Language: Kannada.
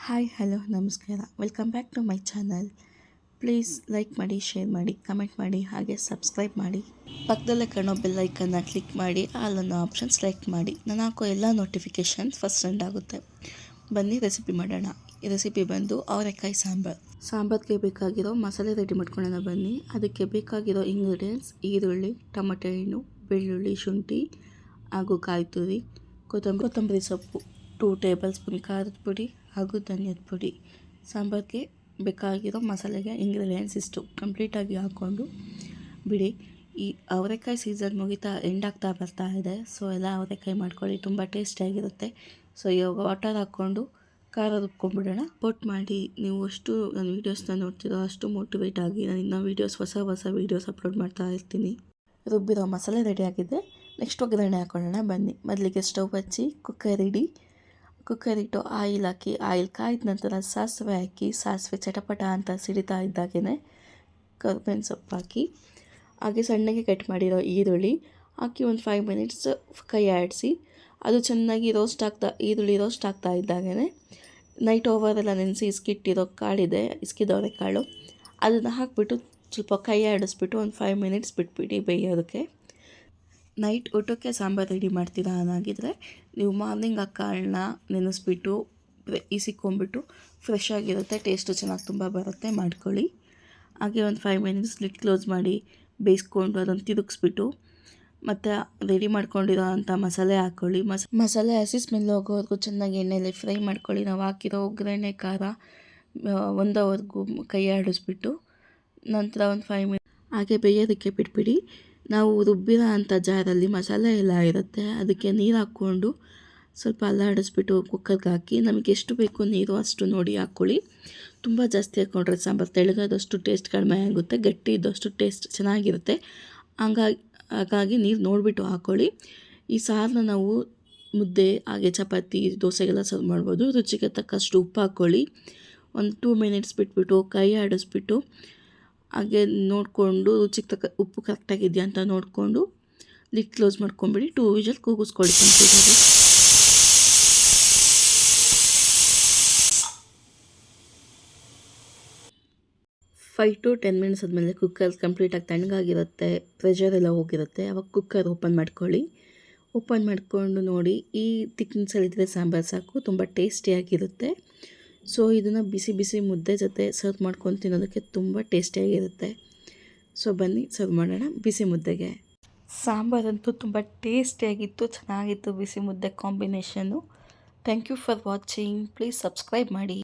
ಹಾಯ್ ಹಲೋ ನಮಸ್ಕಾರ. Welcome back to my channel. Please like ಮಾಡಿ, ಶೇರ್ ಮಾಡಿ, ಕಮೆಂಟ್ ಮಾಡಿ, ಹಾಗೆ ಸಬ್ಸ್ಕ್ರೈಬ್ ಮಾಡಿ. ಪಕ್ಕದಲ್ಲೇ ಕಾಣೋ ಬೆಲ್ ಐಕನ್ನ ಕ್ಲಿಕ್ ಮಾಡಿ ಆಲ್ ಅನ್ನೋ ಆಪ್ಷನ್ ಸೆಲೆಕ್ಟ್ ಮಾಡಿ. ನಾನು ಹಾಕೋ ಎಲ್ಲ ನೋಟಿಫಿಕೇಷನ್ ಫಸ್ಟ್ ಸೆಂಡ್ ಆಗುತ್ತೆ. ಬನ್ನಿ ರೆಸಿಪಿ ಮಾಡೋಣ. ಈ ರೆಸಿಪಿ ಬಂದು ಅವರೆಕಾಯಿ ಸಾಂಬಾರಿಗೆ ಬೇಕಾಗಿರೋ ಮಸಾಲೆ ರೆಡಿ ಮಾಡ್ಕೊಳ್ಳೋಣ ಬನ್ನಿ. ಅದಕ್ಕೆ ಬೇಕಾಗಿರೋ ಇಂಗ್ರೀಡಿಯೆಂಟ್ಸ್: ಈರುಳ್ಳಿ, ಟೊಮೆಟೊ ಹಣ್ಣು, ಬೆಳ್ಳುಳ್ಳಿ, ಶುಂಠಿ ಹಾಗೂ ಕಾಯಿ ತುರಿ, ಕೊತ್ತಂಬರಿ ಸೊಪ್ಪು, 2 ಟೇಬಲ್ ಸ್ಪೂನ್ ಖಾರದ ಪುಡಿ ಹಾಗೂ ಧನಿಯದ ಪುಡಿ. ಸಾಂಬಾರಿಗೆ ಬೇಕಾಗಿರೋ ಮಸಾಲೆಗೆ ಇಂಗ್ರೀಡಿಯೆಂಟ್ಸ್ ಇಷ್ಟು. ಕಂಪ್ಲೀಟಾಗಿ ಹಾಕ್ಕೊಂಡು ಬಿಡಿ. ಈ ಅವರೆಕಾಯಿ ಸೀಸನ್ ಮುಗಿತಾ ಎಂಡಾಗ್ತಾ ಬರ್ತಾ ಇದೆ. ಸೊ ಎಲ್ಲ ಅವರೆಕಾಯಿ ಮಾಡ್ಕೊಳ್ಳಿ, ತುಂಬ ಟೇಸ್ಟಿಯಾಗಿರುತ್ತೆ. ಸೊ ಇವಾಗ ವಾಟರ್ ಹಾಕ್ಕೊಂಡು ಖಾರ ರುಬ್ಕೊಂಡ್ಬಿಡೋಣ. ಸಪೋರ್ಟ್ ಮಾಡಿ. ನೀವು ಅಷ್ಟು ನನ್ನ ವೀಡಿಯೋಸ್ನ ನೋಡ್ತೀರೋ ಅಷ್ಟು ಮೋಟಿವೇಟ್ ಆಗಿ. ನಾನು ಇನ್ನೂ ಹೊಸ ವೀಡಿಯೋಸ್ ಅಪ್ಲೋಡ್ ಮಾಡ್ತಾ ಇರ್ತೀನಿ. ರುಬ್ಬಿರೋ ಮಸಾಲೆ ರೆಡಿ ಆಗಿದೆ. ನೆಕ್ಸ್ಟ್ ಒಗ್ಗರಣೆ ಹಾಕೊಳ್ಳೋಣ ಬನ್ನಿ. ಮೊದಲಿಗೆ ಸ್ಟವ್ ಹಚ್ಚಿ ಕುಕ್ಕರ್ ಇಟ್ಟು ಆಯಿಲ್ ಹಾಕಿ, ಆಯಿಲ್ ಕಾಯ್ದ ನಂತರ ಸಾಸಿವೆ ಹಾಕಿ, ಸಾಸಿವೆ ಚಟಪಟ ಅಂತ ಸಿಡಿತಾ ಇದ್ದಾಗೇ ಕರ್ಬೇವಿನ ಸೊಪ್ಪು ಹಾಕಿ, ಹಾಗೆ ಸಣ್ಣಗೆ ಕಟ್ ಮಾಡಿರೋ ಈರುಳ್ಳಿ ಹಾಕಿ ಒಂದು 5 ಮಿನಿಟ್ಸ್ ಕೈ ಆಡಿಸಿ, ಅದು ಚೆನ್ನಾಗಿ ಈರುಳ್ಳಿ ರೋಸ್ಟ್ ಆಗ್ತಾ ಇದ್ದಾಗೇ ನೈಟ್ ಓವರೆಲ್ಲ ನೆನೆಸಿ ಇಸ್ಕಿದವರೆ ಕಾಳು ಅದನ್ನು ಹಾಕಿಬಿಟ್ಟು ಸ್ವಲ್ಪ ಕೈ ಆಡಿಸ್ಬಿಟ್ಟು ಒಂದು 5 ಮಿನಿಟ್ಸ್ ಬಿಟ್ಬಿಡಿ ಬೇಯೋದಕ್ಕೆ. ನೈಟ್ ಊಟಕ್ಕೆ ಸಾಂಬಾರು ರೆಡಿ ಮಾಡ್ತೀರಾ ಅನ್ನಾಗಿದ್ದರೆ ನೀವು ಮಾರ್ನಿಂಗ್ ಆ ಕಾಳನ್ನ ನೆನೆಸ್ಬಿಟ್ಟು ಇಸಿಕೊಂಬಿಟ್ಟು ಫ್ರೆಶ್ ಆಗಿರುತ್ತೆ, ಟೇಸ್ಟು ಚೆನ್ನಾಗಿ ತುಂಬ ಬರುತ್ತೆ, ಮಾಡ್ಕೊಳ್ಳಿ. ಹಾಗೆ ಒಂದು 5 ಮಿನಿಟ್ಸ್ ಲಿಡ್ ಕ್ಲೋಸ್ ಮಾಡಿ ಬೇಯಿಸ್ಕೊಂಡು ಅದನ್ನು ತಿರುಗಿಸ್ಬಿಟ್ಟು ಮತ್ತು ರೆಡಿ ಮಾಡ್ಕೊಂಡಿರೋ ಅಂಥ ಮಸಾಲೆ ಹಾಕ್ಕೊಳ್ಳಿ. ಮಸಾಲೆ ಹಸಿ ಸ್ಮೆಲ್ ಹೋಗೋವರೆಗೂ ಚೆನ್ನಾಗಿ ಎಣ್ಣೆಯಲ್ಲಿ ಫ್ರೈ ಮಾಡ್ಕೊಳ್ಳಿ. ನಾವು ಹಾಕಿರೋ ಒಗ್ಗರಣೆ ಖಾರ ಒಂದವರೆಗೂ ಕೈ ಆಡಿಸ್ಬಿಟ್ಟು ನಂತರ ಒಂದು 5 ಮಿನಿಟ್ ಹಾಗೆ ಬೇಯೋದಕ್ಕೆ ಬಿಟ್ಬಿಡಿ. ನಾವು ರುಬ್ಬಿರೋ ಅಂಥ ಜಾರಲ್ಲಿ ಮಸಾಲೆ ಎಲ್ಲ ಇರುತ್ತೆ, ಅದಕ್ಕೆ ನೀರು ಹಾಕ್ಕೊಂಡು ಸ್ವಲ್ಪ ಅಲ್ಲಾಡಿಸ್ಬಿಟ್ಟು ಕುಕ್ಕರ್ಗೆ ಹಾಕಿ, ನಮಗೆ ಎಷ್ಟು ಬೇಕು ನೀರು ಅಷ್ಟು ನೋಡಿ ಹಾಕ್ಕೊಳ್ಳಿ. ತುಂಬ ಜಾಸ್ತಿ ಹಾಕ್ಕೊಂಡ್ರೆ ಸಾಂಬಾರು ತೆಳ್ಳಗಾದಷ್ಟು ಟೇಸ್ಟ್ ಕಡಿಮೆ ಆಗುತ್ತೆ, ಗಟ್ಟಿ ಇದ್ದಷ್ಟು ಟೇಸ್ಟ್ ಚೆನ್ನಾಗಿರುತ್ತೆ. ಹಾಗಾಗಿ ನೀರು ನೋಡಿಬಿಟ್ಟು ಹಾಕ್ಕೊಳ್ಳಿ. ಈ ಸಾರನ್ನ ನಾವು ಮುದ್ದೆ ಹಾಗೆ ಚಪಾತಿ ದೋಸೆಗೆಲ್ಲ ಸರ್ವ್ ಮಾಡ್ಬೋದು. ರುಚಿಗೆ ತಕ್ಕಷ್ಟು ಉಪ್ಪು ಹಾಕ್ಕೊಳ್ಳಿ. ಒಂದು 2 ಮಿನಿಟ್ಸ್ ಬಿಟ್ಬಿಟ್ಟು ಕೈ ಆಡಿಸ್ಬಿಟ್ಟು ಹಾಗೆ ನೋಡಿಕೊಂಡು ರುಚಿಗೆ ತಕ್ಕ ಉಪ್ಪು ಕರೆಕ್ಟಾಗಿದೆಯಾ ಅಂತ ನೋಡಿಕೊಂಡು ಲಿಡ್ ಕ್ಲೋಸ್ ಮಾಡ್ಕೊಂಬಿಡಿ. 2 ವಿಷಲ್ ಕೂಗಿಸ್ಕೊಳ್ಳಿ. 5 to 10 ಮಿನಿಟ್ಸ್ ಆದಮೇಲೆ ಕುಕ್ಕರ್ ಕಂಪ್ಲೀಟಾಗಿ ತಣ್ಣಗಾಗಿರುತ್ತೆ, ಪ್ರೆಷರ್ ಎಲ್ಲ ಹೋಗಿರುತ್ತೆ. ಅವಾಗ ಕುಕ್ಕರ್ ಓಪನ್ ಮಾಡಿಕೊಂಡು ನೋಡಿ, ಈ ತಿಕ್ನೆಸ್ಸಲ್ಲಿದ್ದರೆ ಸಾಂಬಾರು ಸಾಕು, ತುಂಬ ಟೇಸ್ಟಿಯಾಗಿರುತ್ತೆ. ಸೊ ಇದನ್ನು ಬಿಸಿ ಬಿಸಿ ಮುದ್ದೆ ಜೊತೆ ಸರ್ವ್ ಮಾಡ್ಕೊಂಡು ತಿನ್ನೋದಕ್ಕೆ ತುಂಬ ಟೇಸ್ಟಿಯಾಗಿರುತ್ತೆ. ಸೊ ಬನ್ನಿ ಸರ್ವ್ ಮಾಡೋಣ ಬಿಸಿ ಮುದ್ದೆಗೆ. ಸಾಂಬಾರಂತೂ ತುಂಬ ಟೇಸ್ಟಿಯಾಗಿತ್ತು, ಚೆನ್ನಾಗಿತ್ತು ಬಿಸಿ ಮುದ್ದೆ combination. Thank you for watching. Please subscribe ಮಾಡಿ.